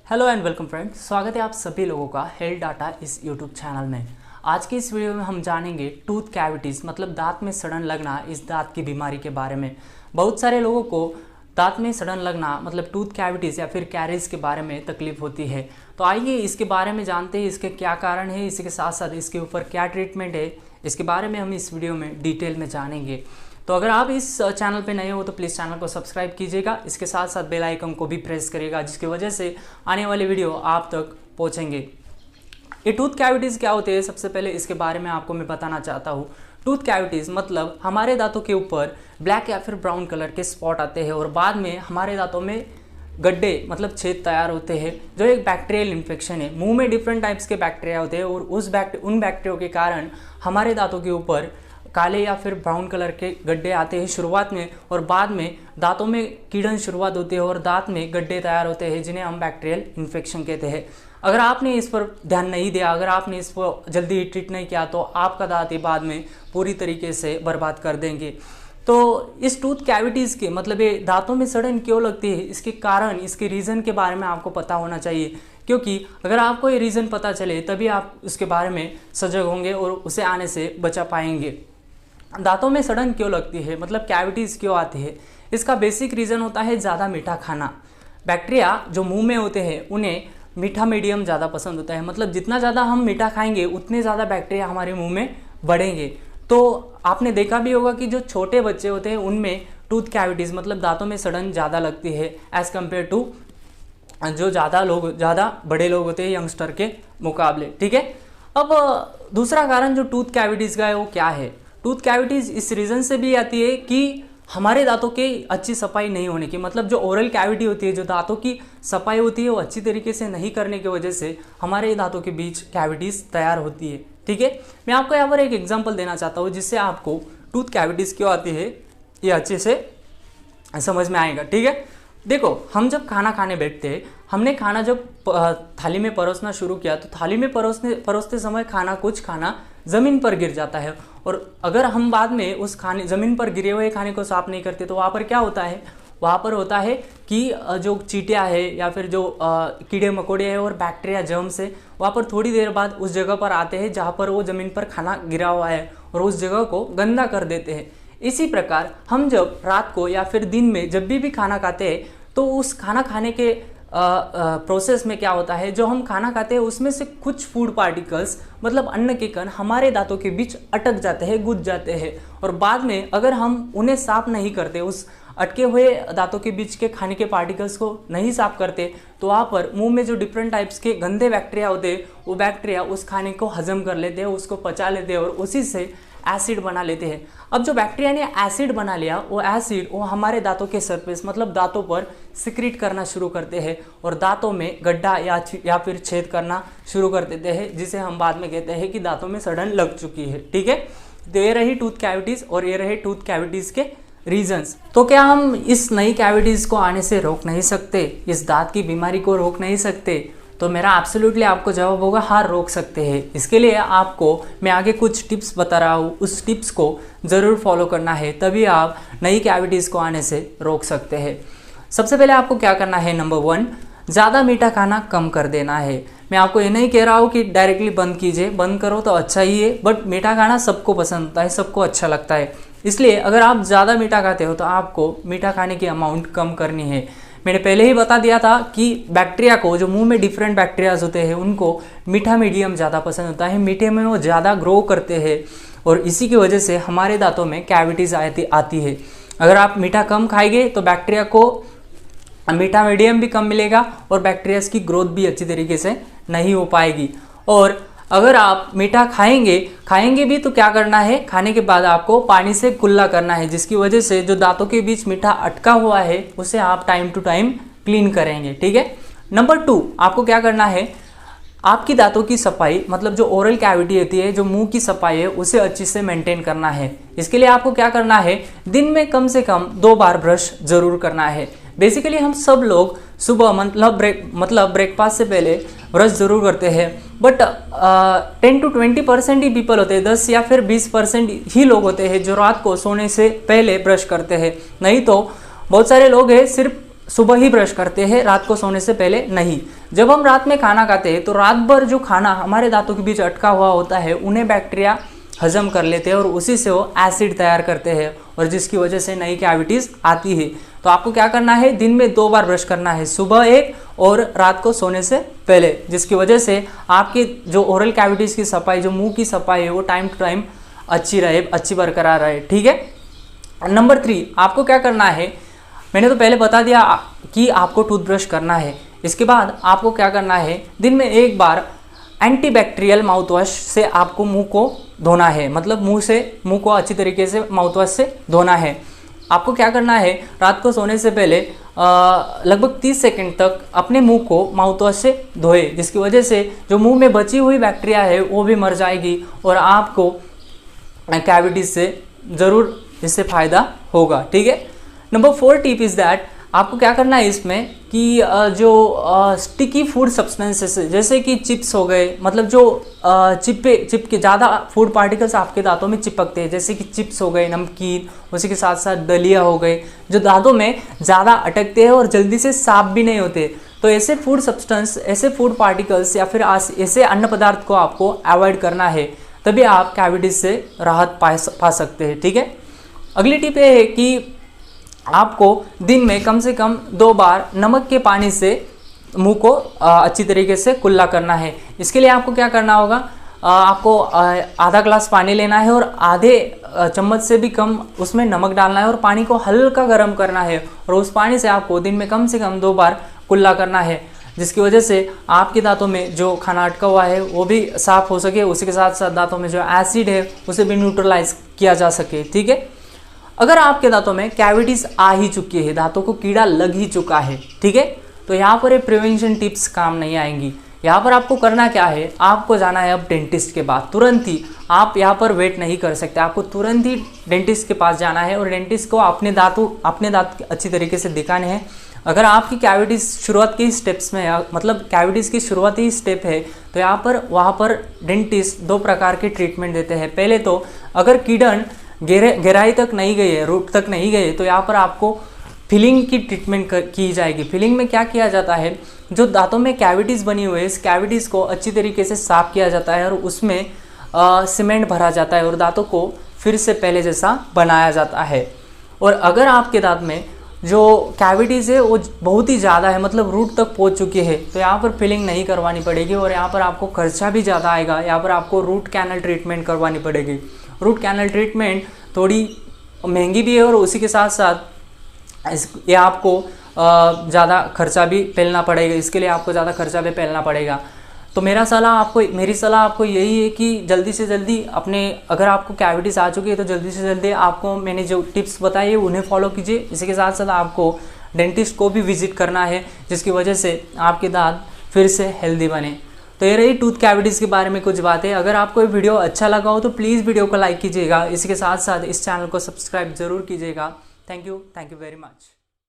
Hello and welcome friends, स्वागत है आप सभी लोगों का हेल्थ डाटा इस यूट्यूब चैनल में। आज की इस वीडियो में हम जानेंगे टूथ कैविटीज़ मतलब दांत में सड़न लगना, इस दांत की बीमारी के बारे में। बहुत सारे लोगों को दांत में सड़न लगना मतलब टूथ कैविटीज़ या फिर कैरीज के बारे में तकलीफ होती है। तो आइए इसके बारे में जानते हैं, इसके क्या कारण है, इसके साथ साथ इसके ऊपर क्या ट्रीटमेंट है, इसके बारे में हम इस वीडियो में डिटेल में जानेंगे। तो अगर आप इस चैनल पे नए हो तो प्लीज़ चैनल को सब्सक्राइब कीजिएगा, इसके साथ साथ बेल आइकन को भी प्रेस करिएगा, जिसकी वजह से आने वाले वीडियो आप तक पहुंचेंगे। ये टूथ कैविटीज़ क्या होते हैं, सबसे पहले इसके बारे में आपको मैं बताना चाहता हूँ। टूथ कैविटीज़ मतलब हमारे दांतों के ऊपर ब्लैक या फिर ब्राउन कलर के स्पॉट आते हैं और बाद में हमारे दांतों में गड्ढे मतलब छेद तैयार होते हैं, जो एक बैक्टीरियल इन्फेक्शन है। मुंह में डिफरेंट टाइप्स के बैक्टीरिया होते हैं और उन बैक्टीरिया के कारण हमारे दांतों के ऊपर काले या फिर ब्राउन कलर के गड्ढे आते हैं शुरुआत में, और बाद में दांतों में कीड़न शुरुआत होती है और दांत में गड्ढे तैयार होते हैं, जिन्हें हम बैक्टीरियल इन्फेक्शन कहते हैं। अगर आपने इस पर ध्यान नहीं दिया, अगर आपने इस पर जल्दी ट्रीट नहीं किया तो आपका दांत ही बाद में पूरी तरीके से बर्बाद कर देंगे। तो इस टूथ कैविटीज़ के मतलब ये दांतों में सड़न क्यों लगती है, इसके कारण, इसके रीज़न के बारे में आपको पता होना चाहिए, क्योंकि अगर आपको ये रीज़न पता चले तभी आप उसके बारे में सजग होंगे और उसे आने से बचा पाएंगे। दांतों में सड़न क्यों लगती है मतलब कैविटीज़ क्यों आती है, इसका बेसिक रीज़न होता है ज़्यादा मीठा खाना। बैक्टीरिया जो मुंह में होते हैं उन्हें मीठा मीडियम ज़्यादा पसंद होता है, मतलब जितना ज़्यादा हम मीठा खाएंगे उतने ज़्यादा बैक्टीरिया हमारे मुंह में बढ़ेंगे। तो आपने देखा भी होगा कि जो छोटे बच्चे होते हैं उनमें टूथ कैविटीज़ मतलब दांतों में सड़न ज़्यादा लगती है एज़ कम्पेयर टू जो ज़्यादा बड़े लोग होते हैं यंगस्टर के मुकाबले। ठीक है, अब दूसरा कारण जो टूथ कैविटीज़ का है वो क्या है। टूथ कैविटीज़ इस रीज़न से भी आती है कि हमारे दांतों की अच्छी सफाई नहीं होने की, मतलब जो ओरल कैविटी होती है, जो दांतों की सफाई होती है, वो अच्छी तरीके से नहीं करने की वजह से हमारे दांतों के बीच कैविटीज़ तैयार होती है। ठीक है, मैं आपको यहाँ पर एक एग्जांपल देना चाहता हूँ जिससे आपको टूथ कैविटीज़ क्यों आती है ये अच्छे से समझ में आएगा। ठीक है, देखो, हम जब खाना खाने बैठते हैं, हमने खाना जब थाली में परोसना शुरू किया तो थाली में परोसते समय कुछ खाना ज़मीन पर गिर जाता है, और अगर हम बाद में उस ज़मीन पर गिरे हुए खाने को साफ़ नहीं करते तो वहाँ पर क्या होता है, वहाँ पर होता है कि जो चींटियाँ है या फिर जो कीड़े मकोड़े हैं और बैक्टीरिया जर्म्स है, वहाँ पर थोड़ी देर बाद उस जगह पर आते हैं जहाँ पर वो ज़मीन पर खाना गिरा हुआ है और उस जगह को गंदा कर देते हैं। इसी प्रकार हम जब रात को या फिर दिन में जब भी खाना खाते हैं तो उस खाना खाने के प्रोसेस में क्या होता है, जो हम खाना खाते हैं उसमें से कुछ फूड पार्टिकल्स मतलब अन्न के कण हमारे दांतों के बीच अटक जाते हैं, गुज जाते हैं, और बाद में अगर हम उन्हें साफ नहीं करते, उस अटके हुए दांतों के बीच के खाने के पार्टिकल्स को नहीं साफ करते, तो वहाँ पर मुंह में जो डिफरेंट टाइप्स के गंदे बैक्टीरिया होते हैं वो बैक्टीरिया उस खाने को हजम कर लेते हैं, उसको पचा लेते हैं और उसी से एसिड बना लेते हैं। अब जो बैक्टीरिया ने एसिड बना लिया, वो एसिड वो हमारे दांतों के सरफेस मतलब दांतों पर सिक्रीट करना शुरू करते हैं और दांतों में गड्ढा या फिर छेद करना शुरू कर देते हैं, जिसे हम बाद में कहते हैं कि दांतों में सड़न लग चुकी है। ठीक है, तो ये रही टूथ कैविटीज़ और ये रहे टूथ कैविटीज़ के रीजंस। तो क्या हम इस नई कैविटीज़ को आने से रोक नहीं सकते, इस दांत की बीमारी को रोक नहीं सकते? तो मेरा एब्सोल्युटली आपको जवाब होगा हाँ, रोक सकते हैं। इसके लिए आपको मैं आगे कुछ टिप्स बता रहा हूँ, उस टिप्स को ज़रूर फॉलो करना है, तभी आप नई कैविटीज़ को आने से रोक सकते हैं। सबसे पहले आपको क्या करना है, नंबर 1, ज़्यादा मीठा खाना कम कर देना है। मैं आपको ये नहीं कह रहा हूँ कि डायरेक्टली बंद कीजिए, बंद करो तो अच्छा ही है, बट मीठा खाना सबको पसंद होता है, सबको अच्छा लगता है। इसलिए अगर आप ज़्यादा मीठा खाते हो तो आपको मीठा खाने की अमाउंट कम करनी है। मैंने पहले ही बता दिया था कि बैक्टीरिया को, जो मुंह में डिफरेंट बैक्टीरियाज होते हैं, उनको मीठा मीडियम ज़्यादा पसंद होता है, मीठे में वो ज़्यादा ग्रो करते हैं और इसी की वजह से हमारे दांतों में कैविटीज़ आती है। अगर आप मीठा कम खाएंगे तो बैक्टीरिया को मीठा मीडियम भी कम मिलेगा और बैक्टीरियाज की ग्रोथ भी अच्छी तरीके से नहीं हो पाएगी। और अगर आप मीठा खाएंगे भी तो क्या करना है, खाने के बाद आपको पानी से कुल्ला करना है, जिसकी वजह से जो दांतों के बीच मीठा अटका हुआ है उसे आप टाइम टू टाइम क्लीन करेंगे। ठीक है, नंबर 2, आपको क्या करना है, आपकी दांतों की सफाई मतलब जो ओरल कैविटी होती है, जो मुंह की सफाई है, उसे अच्छे से मेंटेन करना है। इसके लिए आपको क्या करना है, दिन में कम से कम 2 बार ब्रश जरूर करना है। बेसिकली हम सब लोग सुबह मतलब ब्रेकफास्ट से पहले ब्रश ज़रूर करते हैं, बट 10 to 20% ही पीपल होते हैं, 10 या फिर 20% ही लोग होते हैं जो रात को सोने से पहले ब्रश करते हैं। नहीं तो बहुत सारे लोग हैं सिर्फ सुबह ही ब्रश करते हैं, रात को सोने से पहले नहीं। जब हम रात में खाना खाते हैं तो रात भर जो खाना हमारे दांतों के बीच अटका हुआ होता है उन्हें बैक्टीरिया हजम कर लेते हैं और उसी से वो एसिड तैयार करते हैं और जिसकी वजह से नई कैविटीज़ आती है। तो आपको क्या करना है, दिन में 2 बार ब्रश करना है, सुबह एक और रात को सोने से पहले, जिसकी वजह से आपकी जो ओरल कैविटीज़ की सफाई, जो मुंह की सफाई है वो टाइम टू टाइम अच्छी रहे, अच्छी बरकरार रहे। ठीक है। नंबर 3, आपको क्या करना है, मैंने तो पहले बता दिया कि आपको टूथब्रश करना है। इसके बाद आपको क्या करना है, दिन में 1 बार एंटीबैक्टीरियल माउथ वॉश से आपको मुंह को धोना है, मतलब मुंह को अच्छी तरीके से माउथ वॉश से धोना है। आपको क्या करना है, रात को सोने से पहले लगभग 30 सेकंड तक अपने मुंह को माउथ वॉश से धोए, जिसकी वजह से जो मुंह में बची हुई बैक्टीरिया है वो भी मर जाएगी और आपको कैविटीज से ज़रूर इससे फ़ायदा होगा। ठीक है। नंबर 4 टिप इज़ दैट, आपको क्या करना है इसमें कि जो स्टिकी फूड सब्सटेंसेस जैसे कि चिप्स हो गए, मतलब जो चिप के ज़्यादा फूड पार्टिकल्स आपके दांतों में चिपकते हैं, जैसे कि चिप्स हो गए, नमकीन, उसी के साथ साथ दलिया हो गए, जो दांतों में ज़्यादा अटकते हैं और जल्दी से साफ भी नहीं होते। तो ऐसे फूड सब्सटेंस, ऐसे फूड पार्टिकल्स या फिर ऐसे अन्न पदार्थ को आपको अवॉइड करना है, तभी आप कैविटीज से राहत पा सकते हैं। ठीक है। अगली टिप ये है कि आपको दिन में कम से कम 2 बार नमक के पानी से मुंह को अच्छी तरीके से कुल्ला करना है। इसके लिए आपको क्या करना होगा, आपको आधा ग्लास पानी लेना है और आधे चम्मच से भी कम उसमें नमक डालना है और पानी को हल्का गर्म करना है और उस पानी से आपको दिन में कम से कम 2 बार कुल्ला करना है, जिसकी वजह से आपके दांतों में जो खाना अटका हुआ है वो भी साफ़ हो सके, उसी के साथ साथ दांतों में जो एसिड है उसे भी न्यूट्रलाइज किया जा सके। ठीक है। अगर आपके दांतों में कैविटीज आ ही चुकी है, दांतों को कीड़ा लग ही चुका है, ठीक है, तो यहाँ पर ये प्रिवेंशन टिप्स काम नहीं आएंगी। यहाँ पर आपको करना क्या है, आपको जाना है अब डेंटिस्ट के पास तुरंत ही। आप यहाँ पर वेट नहीं कर सकते, आपको तुरंत ही डेंटिस्ट के पास जाना है और डेंटिस्ट को अपने दांत अच्छी तरीके से दिखाने हैं। अगर आपकी कैविटीज शुरुआत के स्टेप्स में, मतलब कैविटीज़ की शुरुआती स्टेप है, तो वहाँ पर डेंटिस्ट 2 प्रकार के ट्रीटमेंट देते हैं। पहले तो अगर कीड़न गहराई तक नहीं गई है, रूट तक नहीं गए, तो यहाँ पर आपको फिलिंग की ट्रीटमेंट की जाएगी। फिलिंग में क्या किया जाता है, जो दांतों में कैविटीज़ बनी हुई है, इस कैविटीज़ को अच्छी तरीके से साफ किया जाता है और उसमें सीमेंट भरा जाता है और दांतों को फिर से पहले जैसा बनाया जाता है। और अगर आपके दांत में जो कैविटीज़ है वो बहुत ही ज़्यादा है, मतलब रूट तक पहुँच चुकी है, तो यहाँ पर फिलिंग नहीं करवानी पड़ेगी और यहाँ पर आपको खर्चा भी ज़्यादा आएगा। यहाँ पर आपको रूट कैनल ट्रीटमेंट करवानी पड़ेगी। रूट कैनल ट्रीटमेंट थोड़ी महंगी भी है और उसी के साथ साथ ये आपको ज़्यादा खर्चा भी पेलना पड़ेगा, इसके लिए आपको ज़्यादा खर्चा भी पेलना पड़ेगा। तो मेरी सलाह आपको यही है कि जल्दी से जल्दी अगर आपको कैविटीज़ आ चुकी है तो जल्दी से जल्दी आपको मैंने जो टिप्स बताई है उन्हें फॉलो कीजिए। इसी के साथ साथ आपको डेंटिस्ट को भी विजिट करना है, जिसकी वजह से आपके दांत फिर से हेल्दी बने। तो ये रही टूथ कैविटीज़ के बारे में कुछ बातें। अगर आपको ये वीडियो अच्छा लगा हो तो प्लीज़ वीडियो को लाइक कीजिएगा। इसके साथ साथ इस चैनल को सब्सक्राइब ज़रूर कीजिएगा। Thank you very much.